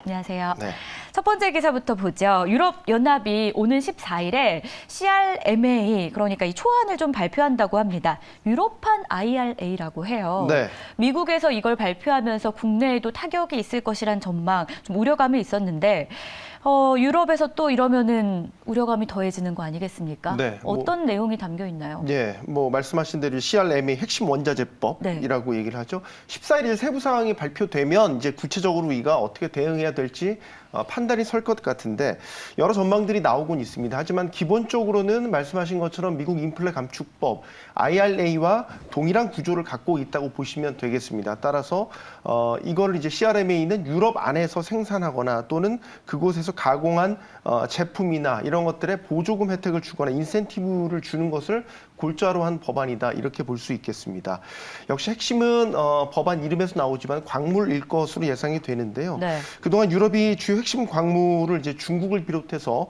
안녕하세요. 네. 첫 번째 기사부터 보죠. 유럽연합이 오는 14일에 CRMA, 그러니까 이 초안을 좀 발표한다고 합니다. 유럽판 IRA라고 해요. 네. 미국에서 이걸 발표하면서 국내에도 타격이 있을 것이란 전망, 좀 우려감이 있었는데 유럽에서 또 이러면은 우려감이 더해지는 거 아니겠습니까? 네, 어떤 내용이 담겨 있나요? 예, 말씀하신 대로 CRMA 핵심 원자재법이라고 얘기를 하죠. 14일 세부 사항이 발표되면 이제 구체적으로 우리가 어떻게 대응해야 될지 판단이 설 것 같은데 여러 전망들이 나오곤 있습니다. 하지만 기본적으로는 말씀하신 것처럼 미국 인플레 감축법 IRA와 동일한 구조를 갖고 있다고 보시면 되겠습니다. 따라서 이거를 이제 CRMA는 유럽 안에서 생산하거나 또는 그곳에서 가공한 제품이나 이런 것들에 보조금 혜택을 주거나 인센티브를 주는 것을 골자로 한 법안이다, 이렇게 볼 수 있겠습니다. 역시 핵심은 법안 이름에서 나오지만 광물일 것으로 예상이 되는데요. 네. 그동안 유럽이 주요 핵심 광물을 이제 중국을 비롯해서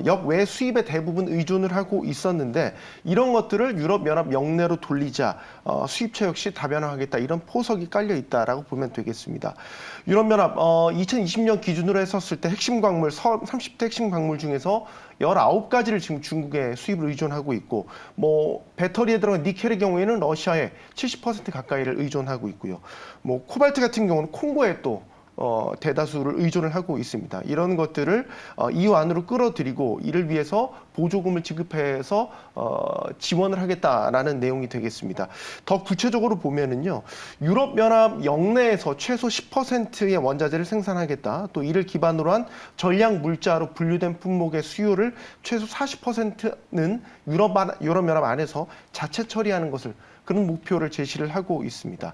역외 수입에 대부분 의존을 하고 있었는데 이런 것들을 유럽연합 영내로 돌리자 수입처 역시 다변화하겠다, 이런 포석이 깔려 있다라고 보면 되겠습니다. 유럽연합 2020년 기준으로 했었을 때 핵심 광물 30대 핵심 광물 중에서 19가지를 지금 중국에 수입을 의존하고 있고, 배터리에 들어간 니켈의 경우에는 러시아에 70% 가까이를 의존하고 있고요. 코발트 같은 경우는 콩고에 또 대다수를 의존을 하고 있습니다. 이런 것들을 EU 안으로 끌어들이고 이를 위해서 보조금을 지급해서 지원을 하겠다라는 내용이 되겠습니다. 더 구체적으로 보면은요, 유럽연합 영내에서 최소 10%의 원자재를 생산하겠다. 또 이를 기반으로 한 전략 물자로 분류된 품목의 수요를 최소 40%는 유럽연합 안에서 자체 처리하는 것을, 그런 목표를 제시를 하고 있습니다.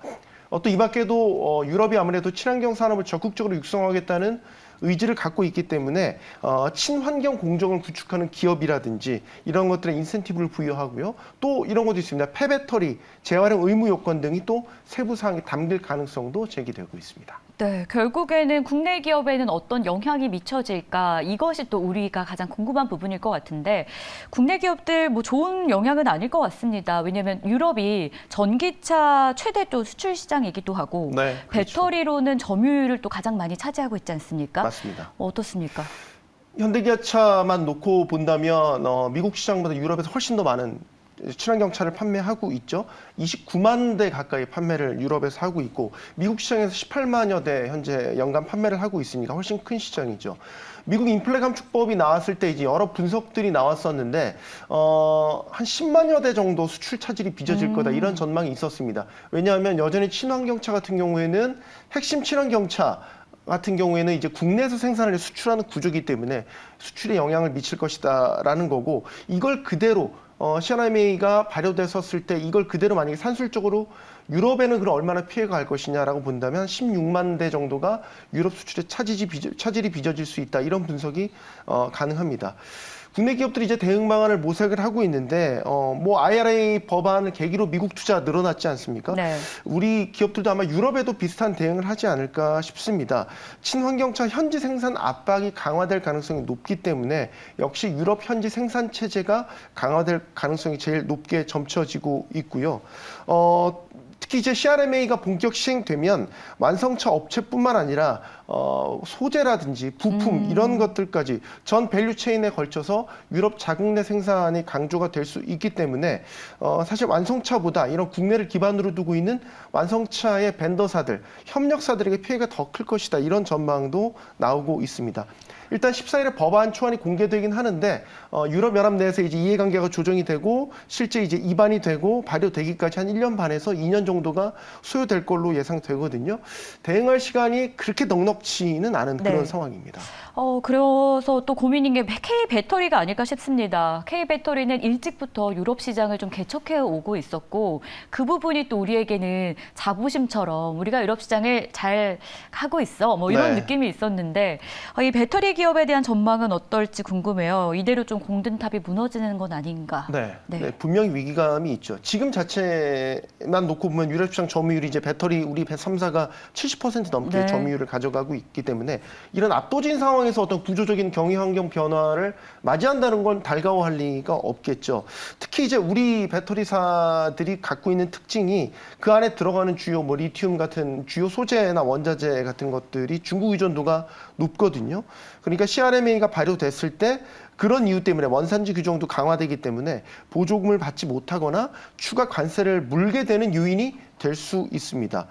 또 이 밖에도 유럽이 아무래도 친환경 산업을 적극적으로 육성하겠다는 의지를 갖고 있기 때문에 친환경 공정을 구축하는 기업이라든지 이런 것들에 인센티브를 부여하고요. 또 이런 것도 있습니다. 폐배터리 재활용 의무 요건 등이 또 세부 사항이 담길 가능성도 제기되고 있습니다. 네, 결국에는 국내 기업에는 어떤 영향이 미쳐질까, 이것이 또 우리가 가장 궁금한 부분일 것 같은데, 국내 기업들 좋은 영향은 아닐 것 같습니다. 왜냐하면 유럽이 전기차 최대 또 수출 시장이기도 하고, 네, 그렇죠. 배터리로는 점유율을 또 가장 많이 차지하고 있지 않습니까? 맞습니다. 어떻습니까? 현대기아차만 놓고 본다면 미국 시장보다 유럽에서 훨씬 더 많은 친환경차를 판매하고 있죠. 29만 대 가까이 판매를 유럽에서 하고 있고, 미국 시장에서 18만여 대 현재 연간 판매를 하고 있으니까 훨씬 큰 시장이죠. 미국 인플레 감축법이 나왔을 때 이제 여러 분석들이 나왔었는데 한 10만여 대 정도 수출 차질이 빚어질 거다, 이런 전망이 있었습니다. 왜냐하면 여전히 친환경차 같은 경우에는 핵심 친환경차 같은 경우에는 이제 국내에서 생산을 수출하는 구조이기 때문에 수출에 영향을 미칠 것이다라는 거고, 이걸 그대로 CRMA가 발효됐었을 때 이걸 그대로 만약에 산술적으로 유럽에는 그럼 얼마나 피해가 갈 것이냐라고 본다면 16만 대 정도가 유럽 수출에 차질이 빚어질 수 있다, 이런 분석이 가능합니다. 국내 기업들이 이제 대응 방안을 모색을 하고 있는데 IRA 법안을 계기로 미국 투자 늘어났지 않습니까? 네. 우리 기업들도 아마 유럽에도 비슷한 대응을 하지 않을까 싶습니다. 친환경차 현지 생산 압박이 강화될 가능성이 높기 때문에 역시 유럽 현지 생산 체제가 강화될 가능성이 제일 높게 점쳐지고 있고요. 특히 이제 CRMA가 본격 시행되면 완성차 업체뿐만 아니라 소재라든지 부품 이런 것들까지 전 밸류 체인에 걸쳐서 유럽 자국 내 생산이 강조가 될 수 있기 때문에 사실 완성차보다 이런 국내를 기반으로 두고 있는 완성차의 벤더사들, 협력사들에게 피해가 더 클 것이다, 이런 전망도 나오고 있습니다. 일단 14일에 법안 초안이 공개되긴 하는데 유럽연합 내에서 이제 이해관계가 조정이 되고 실제 이제 입안이 되고 발효되기까지 한 1년 반에서 2년 정도가 소요될 걸로 예상되거든요. 대응할 시간이 그렇게 넉넉지는 않은 그런 상황입니다. 그래서 또 고민인 게 K배터리가 아닐까 싶습니다. K배터리는 일찍부터 유럽 시장을 좀 개척해 오고 있었고, 그 부분이 또 우리에게는 자부심처럼 우리가 유럽 시장을 잘 하고 있어, 이런 느낌이 있었는데, 이 배터리 기업에 대한 전망은 어떨지 궁금해요. 이대로 좀 공든탑이 무너지는 건 아닌가. 네, 분명히 위기감이 있죠. 지금 자체만 놓고 보면 유럽 시장 점유율이 이제 배터리 우리 3사가 70% 넘게 점유율을 가져가고 나타나고 있기 때문에 이런 압도적인 상황에서 어떤 구조적인 경기 환경 변화를 맞이한다는 건 달가워할 리가 없겠죠. 특히 이제 우리 배터리사들이 갖고 있는 특징이 그 안에 들어가는 주요 뭐 리튬 같은 주요 소재나 원자재 같은 것들이 중국 의존도가 높거든요. 그러니까 CRMA가 발효됐을 때 그런 이유 때문에 원산지 규정도 강화되기 때문에 보조금을 받지 못하거나 추가 관세를 물게 되는 요인이 될 수 있습니다.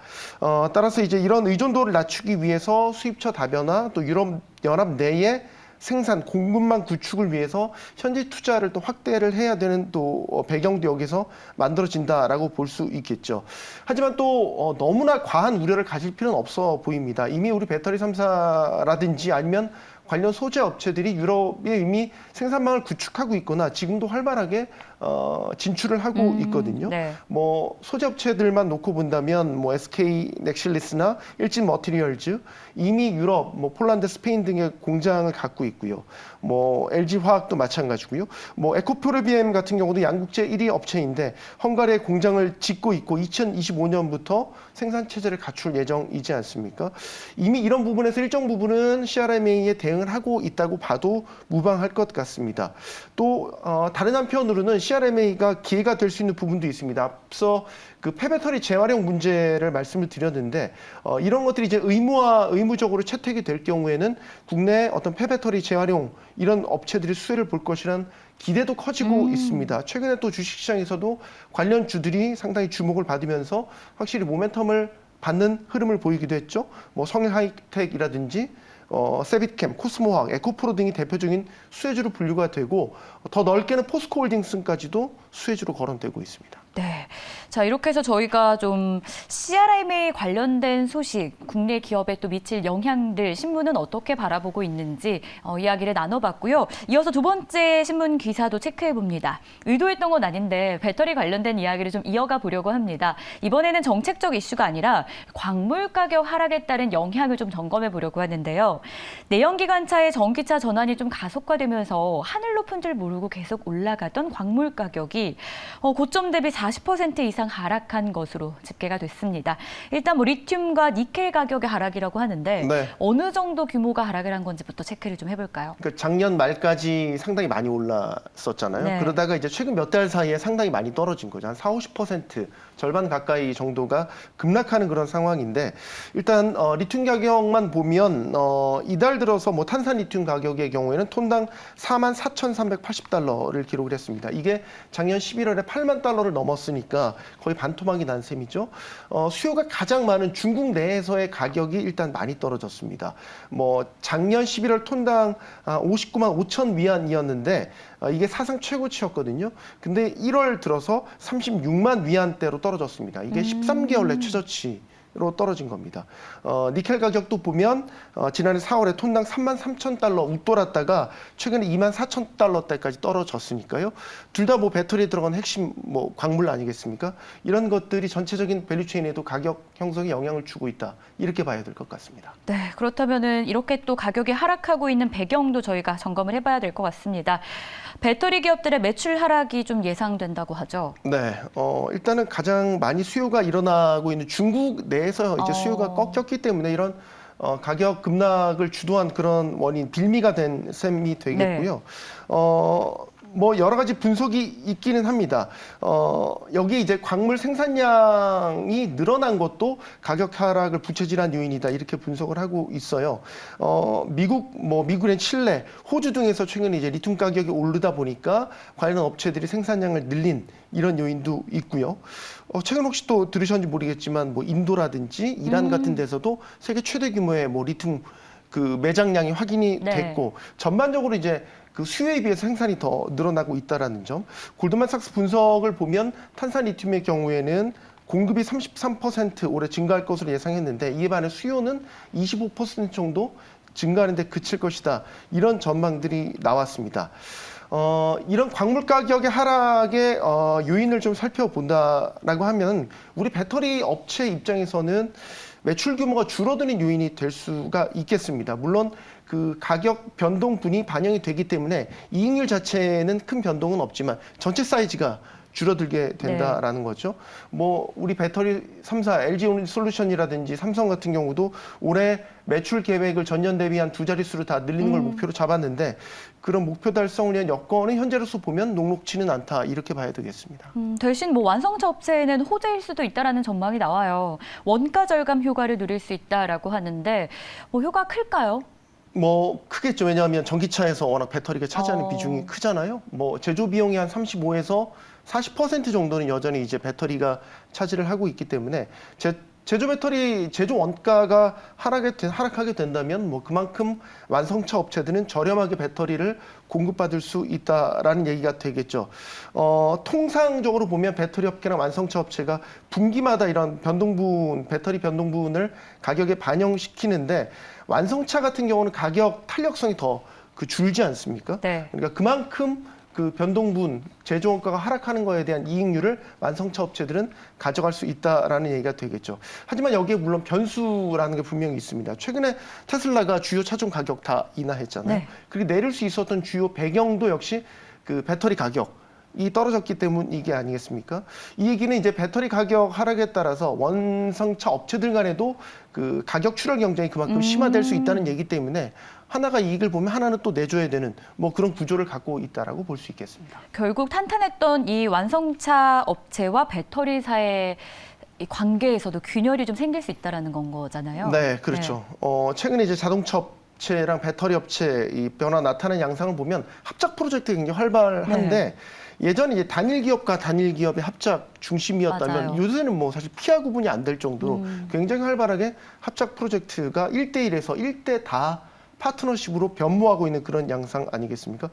따라서 이제 이런 의존도를 낮추기 위해서 수입처 다변화 또 유럽 연합 내에 생산 공급망 구축을 위해서 현지 투자를 또 확대를 해야 되는 또 배경도 여기서 만들어진다라고 볼 수 있겠죠. 하지만 또 너무나 과한 우려를 가질 필요는 없어 보입니다. 이미 우리 배터리 3사라든지 아니면 관련 소재 업체들이 유럽에 이미 생산망을 구축하고 있거나 지금도 활발하게 진출을 하고 있거든요. 네. 뭐 소재 업체들만 놓고 본다면 뭐 SK 넥실리스나 일진 머티리얼즈 이미 유럽, 뭐 폴란드, 스페인 등의 공장을 갖고 있고요. 뭐 LG 화학도 마찬가지고요. 뭐 에코프로비엠 같은 경우도 양국제 1위 업체인데 헝가리에 공장을 짓고 있고 2025년부터 생산 체제를 갖출 예정이지 않습니까? 이미 이런 부분에서 일정 부분은 CRMA에 대응을 하고 있다고 봐도 무방할 것 같습니다. 또 다른 한편으로는 CRMA가 기회가 될 수 있는 부분도 있습니다. 앞서 그 폐배터리 재활용 문제를 말씀을 드렸는데 이런 것들이 이제 의무적으로 채택이 될 경우에는 국내 어떤 폐배터리 재활용 이런 업체들이 수혜를 볼 것이란 기대도 커지고 있습니다. 최근에 또 주식시장에서도 관련 주들이 상당히 주목을 받으면서 확실히 모멘텀을 받는 흐름을 보이기도 했죠. 뭐 성일하이텍이라든지 세빗캠, 코스모화학, 에코프로 등이 대표적인 수혜주로 분류가 되고 더 넓게는 포스코홀딩스까지도 수혜주로 거론되고 있습니다. 네. 자, 이렇게 해서 저희가 좀 CRMA 관련된 소식, 국내 기업에 또 미칠 영향들, 신문은 어떻게 바라보고 있는지 이야기를 나눠봤고요. 이어서 두 번째 신문 기사도 체크해봅니다. 의도했던 건 아닌데 배터리 관련된 이야기를 좀 이어가 보려고 합니다. 이번에는 정책적 이슈가 아니라 광물 가격 하락에 따른 영향을 좀 점검해 보려고 하는데요. 내연기관차의 전기차 전환이 좀 가속화되면서 하늘 높은 줄 모르고 계속 올라가던 광물 가격이 고점 대비 40% 이상 하락한 것으로 집계가 됐습니다. 일단 뭐 리튬과 니켈 가격의 하락이라고 하는데 네. 어느 정도 규모가 하락을 한 건지부터 체크를 좀 해볼까요? 그러니까 작년 말까지 상당히 많이 올랐었잖아요. 네. 그러다가 이제 최근 몇 달 사이에 상당히 많이 떨어진 거죠. 한 40~50% 절반 가까이 정도가 급락하는 그런 상황인데 일단 리튬 가격만 보면 이달 들어서 뭐 탄산 리튬 가격의 경우에는 톤당 44,380달러를 기록을 했습니다. 이게 작년 11월에 8만 달러를 넘었으니까 거의 반토막이 난 셈이죠. 수요가 가장 많은 중국 내에서의 가격이 일단 많이 떨어졌습니다. 뭐 작년 11월 톤당 59만 5천 위안이었는데 이게 사상 최고치였거든요. 근데 1월 들어서 36만 위안대로 떨어졌습니다. 이게 13개월 내 최저치로 떨어진 겁니다. 니켈 가격도 보면 지난해 4월에 톤당 3만 3천 달러 웃돌았다가 최근에 2만 4천 달러대까지 떨어졌으니까요. 둘 다 뭐 배터리에 들어간 핵심 뭐 광물 아니겠습니까? 이런 것들이 전체적인 밸류체인에도 가격 형성에 영향을 주고 있다. 이렇게 봐야 될 것 같습니다. 네, 그렇다면은 이렇게 또 가격이 하락하고 있는 배경도 저희가 점검을 해봐야 될 것 같습니다. 배터리 기업들의 매출 하락이 좀 예상된다고 하죠. 네, 일단은 가장 많이 수요가 일어나고 있는 중국 내에서 이제 수요가 꺾였기 때문에 이런 가격 급락을 주도한 그런 원인, 빌미가 된 셈이 되겠고요. 뭐 여러 가지 분석이 있기는 합니다. 여기에 이제 광물 생산량이 늘어난 것도 가격 하락을 부채질한 요인이다 이렇게 분석을 하고 있어요. 미국의 칠레, 호주 등에서 최근에 이제 리튬 가격이 오르다 보니까 관련 업체들이 생산량을 늘린 이런 요인도 있고요. 최근 혹시 또 들으셨는지 모르겠지만 뭐 인도라든지 이란 같은 데서도 세계 최대 규모의 뭐 리튬 그 매장량이 확인이 됐고 전반적으로 이제 그 수요에 비해서 생산이 더 늘어나고 있다라는 점. 골드만삭스 분석을 보면 탄산 리튬의 경우에는 공급이 33% 올해 증가할 것으로 예상했는데 이에 반해 수요는 25% 정도 증가하는 데 그칠 것이다. 이런 전망들이 나왔습니다. 이런 광물 가격의 하락의 요인을 좀 살펴본다라고 하면 우리 배터리 업체 입장에서는 매출 규모가 줄어드는 요인이 될 수가 있겠습니다. 물론 그 가격 변동분이 반영이 되기 때문에 이익률 자체는 큰 변동은 없지만 전체 사이즈가 줄어들게 된다라는 거죠. 뭐 우리 배터리 3사 LG솔루션이라든지 삼성 같은 경우도 올해 매출 계획을 전년 대비 한 2자릿수로 다 늘리는 걸 목표로 잡았는데 그런 목표 달성을 위한 여건은 현재로서 보면 녹록치는 않다 이렇게 봐야 되겠습니다. 대신 뭐 완성차 업체에는 호재일 수도 있다라는 전망이 나와요. 원가 절감 효과를 누릴 수 있다라고 하는데 뭐 효과 클까요? 뭐 크겠죠. 왜냐하면 전기차에서 워낙 배터리가 차지하는 어. 비중이 크잖아요. 뭐 제조 비용이 한 35에서 40% 정도는 여전히 이제 배터리가 차지를 하고 있기 때문에 제조 배터리 제조 원가가 하락하게 된다면 뭐 그만큼 완성차 업체들은 저렴하게 배터리를 공급받을 수 있다라는 얘기가 되겠죠. 통상적으로 보면 배터리 업계나 완성차 업체가 분기마다 이런 배터리 변동분을 가격에 반영시키는데 완성차 같은 경우는 가격 탄력성이 더 줄지 않습니까? 네. 그러니까 그만큼 그 변동분, 제조 원가가 하락하는 거에 대한 이익률을 완성차 업체들은 가져갈 수 있다라는 얘기가 되겠죠. 하지만 여기에 물론 변수라는 게 분명히 있습니다. 최근에 테슬라가 주요 차종 가격 다 인하했잖아요. 네. 그리고 내릴 수 있었던 주요 배경도 역시 그 배터리 가격이 떨어졌기 때문 이게 아니겠습니까? 이 얘기는 이제 배터리 가격 하락에 따라서 완성차 업체들 간에도 그 가격 추락 경쟁이 그만큼 심화될 수 있다는 얘기 때문에 하나가 이익을 보면 하나는 또 내줘야 되는 뭐 그런 구조를 갖고 있다라고 볼 수 있겠습니다. 결국 탄탄했던 이 완성차 업체와 배터리사의 이 관계에서도 균열이 좀 생길 수 있다라는 건 거잖아요. 네, 그렇죠. 최근에 이제 자동차 업체랑 배터리 업체 이 변화 나타나는 양상을 보면 합작 프로젝트가 굉장히 활발한데 예전에 이제 단일 기업과 단일 기업의 합작 중심이었다면 맞아요. 요새는 뭐 사실 피하 구분이 안 될 정도로 굉장히 활발하게 합작 프로젝트가 1대1에서 1대 다 파트너십으로 변모하고 있는 그런 양상 아니겠습니까?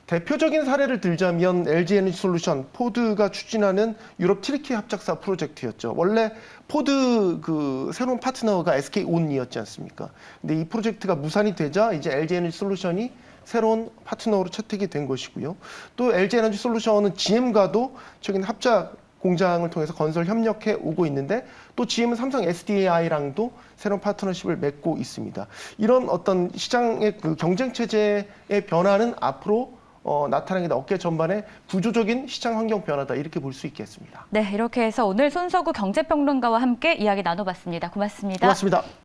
대표적인 사례를 들자면 LG 에너지솔루션, 포드가 추진하는 유럽 튀르키 합작사 프로젝트였죠. 원래 포드 그 새로운 파트너가 SK온이었지 않습니까? 근데 이 프로젝트가 무산이 되자 이제 LG 에너지솔루션이 새로운 파트너로 채택이 된 것이고요. 또 LG 에너지솔루션은 GM과도 최근 합작 공장을 통해서 건설 협력해 오고 있는데 또 GM은 삼성 SDI랑도 새로운 파트너십을 맺고 있습니다. 이런 어떤 시장의 그 경쟁 체제의 변화는 앞으로 나타나게 어깨 전반의 구조적인 시장 환경 변화다 이렇게 볼 수 있겠습니다. 네, 이렇게 해서 오늘 손석구 경제평론가와 함께 이야기 나눠봤습니다. 고맙습니다. 고맙습니다.